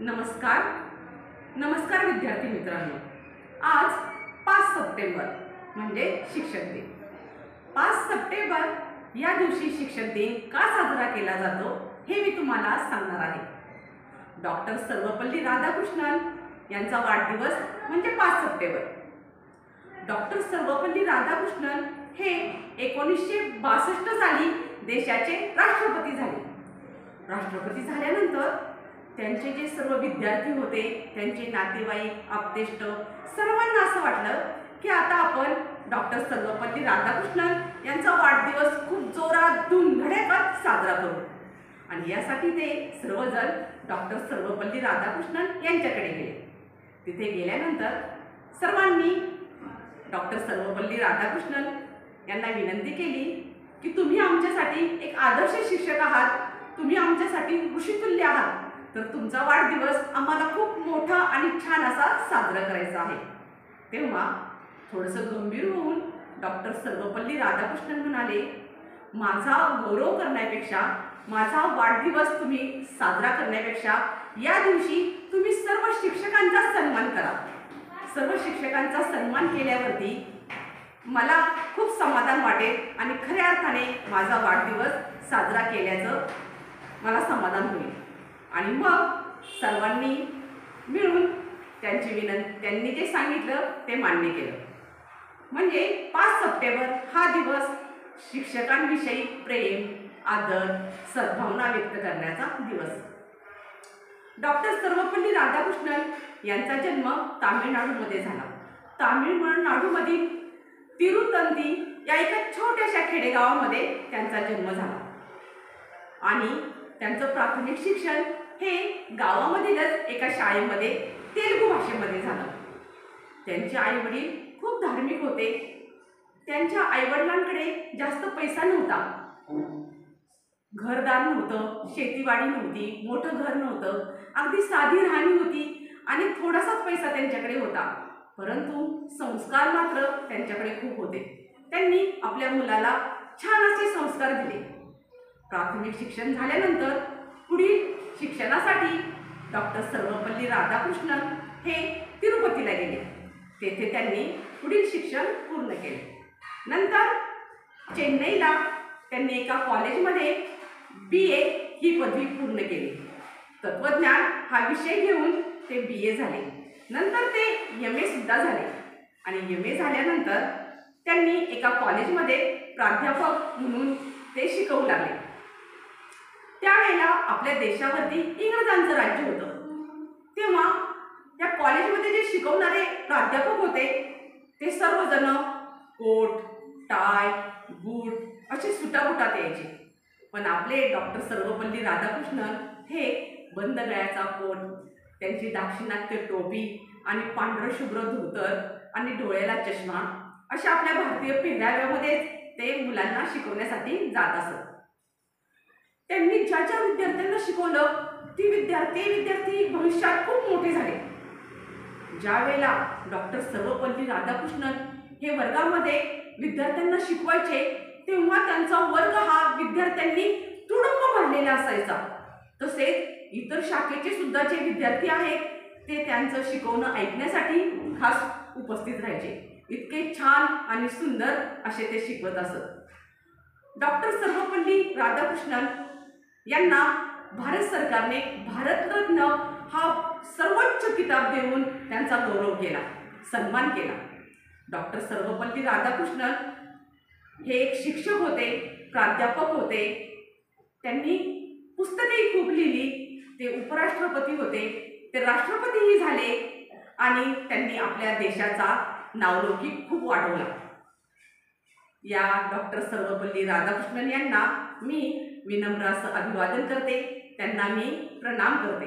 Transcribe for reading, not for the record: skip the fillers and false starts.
नमस्कार नमस्कार विद्यार्थी मित्रांनो, आज 5 सप्टेंबर म्हणजे शिक्षक दिन। 5 सप्टेंबर या दिवशी शिक्षक दिन का साजरा केला जातो हे मी तुम्हाला सांगणार आहे। डॉक्टर सर्वपल्ली राधाकृष्णन यांचा वाढदिवस म्हणजे 5 सप्टेंबर। डॉक्टर सर्वपल्ली राधाकृष्णन हे 1962 साली देशाचे राष्ट्रपती झाले। राष्ट्रपती झाल्यानंतर त्यांचे जे सर्व विद्यार्थी होते, त्यांचे नातेवाईक, आप्तेष्ट सर्वांना असं वाटलं की आता आपण डॉक्टर सर्वपल्ली राधाकृष्णन यांचा वाढदिवस खूप जोरात धुमधडाक्यात साजरा करू। आणि यासाठी ते सर्वजण डॉक्टर सर्वपल्ली राधाकृष्णन यांच्याकडे गेले। तिथे गेल्यानंतर सर्वांनी डॉक्टर सर्वपल्ली राधाकृष्णन यांना विनंती केली की तुम्ही आमच्यासाठी एक आदर्श शिक्षक आहात, तुम्ही आमच्यासाठी ऋषितुल्य आहात, तर तुमचा वाढदिवस आम्हाला खूप मोठा आणि छान असा साजरा करायचा आहे। तेव्हा थोडंसं गंभीर होऊन डॉक्टर सर्वपल्ली राधाकृष्णन म्हणाले, माझा गौरव करण्यापेक्षा, माझा वाढदिवस तुम्ही साजरा करण्यापेक्षा या दिवशी तुम्ही सर्व शिक्षकांचा सन्मान करा। सर्व शिक्षकांचा सन्मान केल्यावरती मला खूप समाधान वाटेल आणि खऱ्या अर्थाने माझा वाढदिवस साजरा केल्याचं मला समाधान होईल। आणि मग सर्वांनी मिळून त्यांनी जे सांगितलं ते मान्य केलं। म्हणजे 5 सप्टेंबर हा दिवस शिक्षकांविषयी प्रेम, आदर, सद्भावना व्यक्त करण्याचा दिवस। डॉक्टर सर्वपल्ली राधाकृष्णन यांचा जन्म तामिळनाडूमध्ये झाला। तामिळनाडूमधील तिरुतंती या एका छोट्याशा खेडेगावामध्ये त्यांचा जन्म झाला आणि त्यांचं प्राथमिक शिक्षण हे गावामधीलच एका शाळेमध्ये तेलुगू भाषेमध्ये झालं। त्यांचे आईवडील खूप धार्मिक होते। त्यांच्या आईवडिलांकडे जास्त पैसा नव्हता, घरदार नव्हतं, शेतीवाडी नव्हती, मोठं घर नव्हतं, अगदी साधी राहणी होती आणि थोडासाच पैसा त्यांच्याकडे होता, परंतु संस्कार मात्र त्यांच्याकडे खूप होते। त्यांनी आपल्या मुलाला छान असे संस्कार दिले। प्राथमिक शिक्षण झाल्यानंतर पुढील शिक्षणासाठी डॉक्टर सर्वपल्ली राधाकृष्णन हे तिरुपतीला गेले। तेथे त्यांनी पुढील शिक्षण पूर्ण केले। नंतर चेन्नईला त्यांनी एका कॉलेजमध्ये BA ही पदवी पूर्ण केली। तत्वज्ञान हा विषय घेऊन ते BA झाले। नंतर ते MA सुद्धा झाले आणि MA झाल्यानंतर त्यांनी एका कॉलेजमध्ये प्राध्यापक म्हणून ते शिकवू लागले। त्यावेळेला आपल्या देशावरती इंग्रजांचं राज्य होतं। तेव्हा या कॉलेजमध्ये जे शिकवणारे प्राध्यापक होते ते सर्वजण कोट, टाय, बूट असे सुटाबुटात यायचे, पण आपले डॉक्टर सर्वपल्ली राधाकृष्णन हे बंद गळ्याचा कोट, त्यांची दाक्षिणात्य टोपी आणि पांढरं शुभ्र धोतर आणि डोळ्याला चष्मा अशा आपल्या भारतीय पेहराव्यामध्ये ते मुलांना शिकवण्यासाठी जात असत। त्यांनी ज्या विद्यार्थ्यांना शिकवलं ते विद्यार्थी भविष्यात खूप मोठे झाले। ज्या वेळेला डॉक्टर सर्वपल्ली राधाकृष्णन हे वर्गामध्ये विद्यार्थ्यांना शिकवायचे तेव्हा त्यांचा वर्ग हा विद्यार्थ्यांनी तुडुंब भरलेला असायचा। तसेच इतर शाखेचे सुद्धा जे विद्यार्थी आहेत ते त्यांचं शिकवणं ऐकण्यासाठी खास उपस्थित राहायचे। इतके छान आणि सुंदर असे ते शिकवत असत। डॉक्टर सर्वपल्ली राधाकृष्णन यांना भारत सरकारने भारतरत्न हा सर्वोच्च किताब देऊन त्यांचा गौरव केला, सन्मान केला। डॉक्टर सर्वपल्ली राधाकृष्णन हे एक शिक्षक होते, प्राध्यापक होते। त्यांनी पुस्तकेही खूप लिहिली, ते उपराष्ट्रपती होते, ते राष्ट्रपतीही झाले आणि त्यांनी आपल्या देशाचा नावलौकिक खूप वाढवला। या डॉक्टर सर्वपल्ली राधाकृष्णन यांना मी विनम्र असं अभिवादन करते, त्यांना मी प्रणाम करते।